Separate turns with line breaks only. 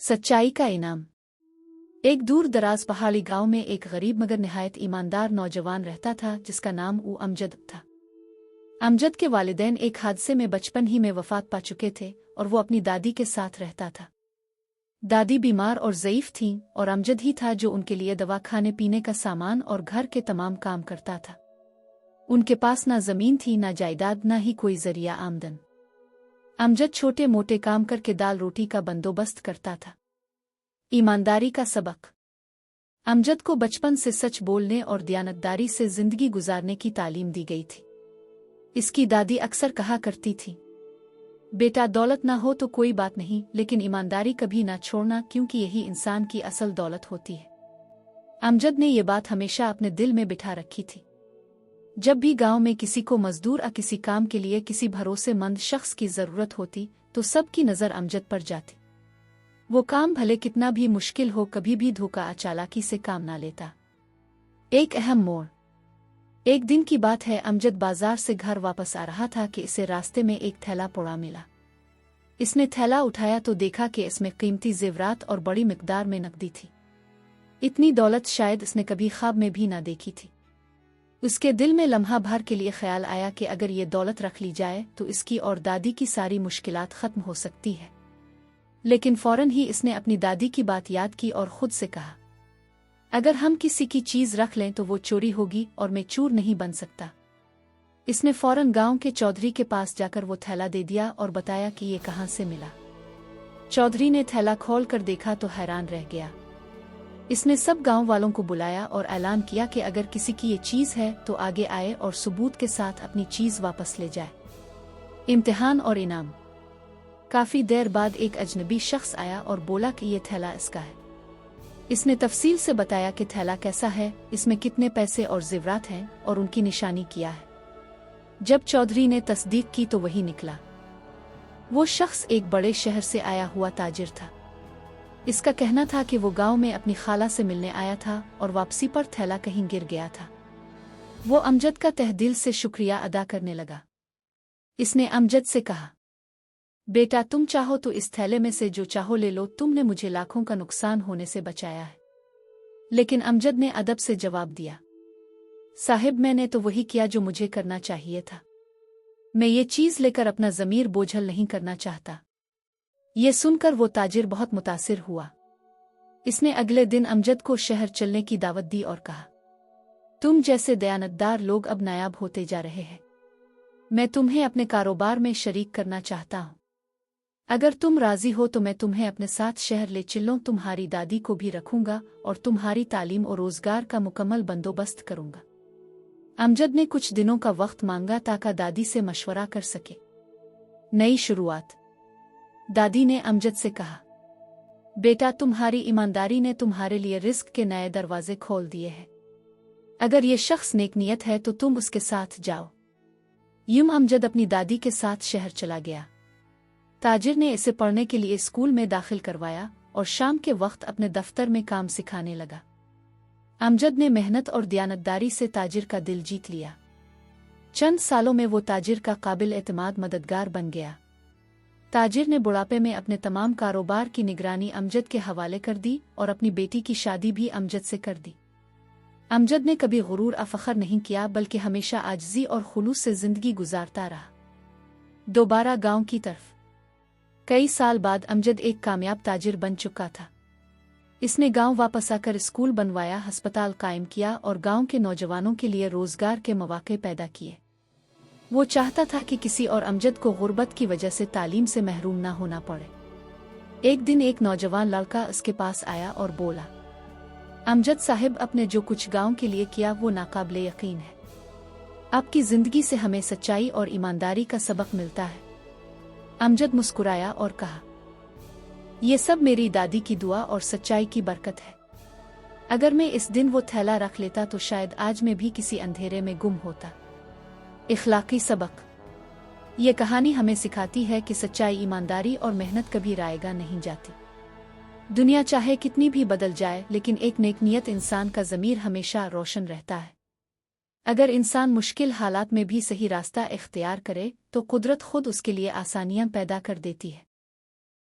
सच्चाई का इनाम। एक दूर दराज पहाड़ी गांव में एक गरीब मगर निहायत ईमानदार नौजवान रहता था जिसका नाम अमजद था। अमजद के वालिदैन एक हादसे में बचपन ही में वफात पा चुके थे और वो अपनी दादी के साथ रहता था। दादी बीमार और ज़ईफ थीं और अमजद ही था जो उनके लिए दवा, खाने पीने का सामान और घर के तमाम काम करता था। उनके पास ना ज़मीन थी, ना जायदाद, ना ही कोई ज़रिया आमदन। अमजद छोटे मोटे काम करके दाल रोटी का बंदोबस्त करता था। ईमानदारी का सबक। अमजद को बचपन से सच बोलने और दयानतदारी से जिंदगी गुजारने की तालीम दी गई थी। इसकी दादी अक्सर कहा करती थी, बेटा दौलत ना हो तो कोई बात नहीं, लेकिन ईमानदारी कभी ना छोड़ना, क्योंकि यही इंसान की असल दौलत होती है। अमजद ने ये बात हमेशा अपने दिल में बिठा रखी थी। जब भी गांव में किसी को मजदूर या किसी काम के लिए किसी भरोसेमंद शख्स की जरूरत होती तो सबकी नजर अमजद पर जाती। वो काम भले कितना भी मुश्किल हो, कभी भी धोखा चालाकी से काम ना लेता। एक अहम मोड़। एक दिन की बात है, अमजद बाजार से घर वापस आ रहा था कि इसे रास्ते में एक थैला पड़ा मिला। इसने थैला उठाया तो देखा कि इसमें कीमती जेवरात और बड़ी मिकदार में नकदी थी। इतनी दौलत शायद इसने कभी ख्वाब में भी ना देखी थी। उसके दिल में लम्हा भर के लिए ख्याल आया कि अगर ये दौलत रख ली जाए तो इसकी और दादी की सारी मुश्किलात खत्म हो सकती है। लेकिन फौरन ही इसने अपनी दादी की बात याद की और खुद से कहा, अगर हम किसी की चीज रख लें तो वो चोरी होगी और मैं चोर नहीं बन सकता। इसने फौरन गांव के चौधरी के पास जाकर वो थैला दे दिया और बताया कि ये कहाँ से मिला। चौधरी ने थैला खोल कर देखा तो हैरान रह गया। इसने सब गांव वालों को बुलाया और ऐलान किया कि अगर किसी की ये चीज है तो आगे आए और सबूत के साथ अपनी चीज वापस ले जाए। इम्तिहान और इनाम। काफी देर बाद एक अजनबी शख्स आया और बोला कि ये थैला इसका है। इसने तफसील से बताया कि थैला कैसा है, इसमें कितने पैसे और जेवरात हैं और उनकी निशानी किया है। जब चौधरी ने तस्दीक की तो वही निकला। वो शख्स एक बड़े शहर से आया हुआ ताजिर था। इसका कहना था कि वो गांव में अपनी खाला से मिलने आया था और वापसी पर थैला कहीं गिर गया था। वो अमजद का तहे दिल से शुक्रिया अदा करने लगा। इसने अमजद से कहा, बेटा तुम चाहो तो इस थैले में से जो चाहो ले लो, तुमने मुझे लाखों का नुकसान होने से बचाया है। लेकिन अमजद ने अदब से जवाब दिया, साहिब मैंने तो वही किया जो मुझे करना चाहिए था। मैं ये चीज लेकर अपना ज़मीर बोझल नहीं करना चाहता। ये सुनकर वो ताजिर बहुत मुतासिर हुआ। इसने अगले दिन अमजद को शहर चलने की दावत दी और कहा, तुम जैसे दयानतदार लोग अब नायाब होते जा रहे हैं। मैं तुम्हें अपने कारोबार में शरीक करना चाहता हूँ। अगर तुम राजी हो तो मैं तुम्हें अपने साथ शहर ले चलूं। तुम्हारी दादी को भी रखूंगा और तुम्हारी तालीम और रोजगार का मुकम्मल बंदोबस्त करूंगा। अमजद ने कुछ दिनों का वक्त मांगा ताकि दादी से मशवरा कर सके। नई शुरुआत। दादी ने अमजद से कहा, बेटा तुम्हारी ईमानदारी ने तुम्हारे लिए रिस्क के नए दरवाजे खोल दिए हैं। अगर ये शख्स नेक नियत है तो तुम उसके साथ जाओ। यूं अमजद अपनी दादी के साथ शहर चला गया। ताजिर ने इसे पढ़ने के लिए स्कूल में दाखिल करवाया और शाम के वक्त अपने दफ्तर में काम सिखाने लगा। अमजद ने मेहनत और दयानतदारी से ताजिर का दिल जीत लिया। चंद सालों में वो ताजिर का काबिल एतमाद मददगार बन गया। ताजिर ने बुढ़ापे में अपने तमाम कारोबार की निगरानी अमजद के हवाले कर दी और अपनी बेटी की शादी भी अमजद से कर दी। अमजद ने कभी गुरूर या फख्र नहीं किया, बल्कि हमेशा आजिज़ी और खुलूस से जिंदगी गुजारता रहा। दोबारा गांव की तरफ। कई साल बाद अमजद एक कामयाब ताजिर बन चुका था। इसने गांव वापस आकर स्कूल बनवाया, अस्पताल कायम किया और गांव के नौजवानों के लिए रोजगार के मौके पैदा किए। वो चाहता था कि किसी और अमजद को गुर्बत की वजह से तालीम से महरूम ना होना पड़े। एक दिन एक नौजवान लड़का उसके पास आया और बोला, अमजद साहिब, आपने जो कुछ गांव के लिए किया वो नाकाबिले यकीन है। आपकी जिंदगी से हमें सच्चाई और ईमानदारी का सबक मिलता है। अमजद मुस्कुराया और कहा, ये सब मेरी दादी की दुआ और सच्चाई की बरकत है। अगर मैं इस दिन वो थैला रख लेता तो शायद आज मैं भी किसी अंधेरे में गुम होता। इखलाकी सबक। ये कहानी हमें सिखाती है कि सच्चाई, ईमानदारी और मेहनत कभी रायगा नहीं जाती। दुनिया चाहे कितनी भी बदल जाए, लेकिन एक नेक नियत इंसान का ज़मीर हमेशा रोशन रहता है। अगर इंसान मुश्किल हालात में भी सही रास्ता इख्तियार करे तो कुदरत खुद उसके लिए आसानियां पैदा कर देती है।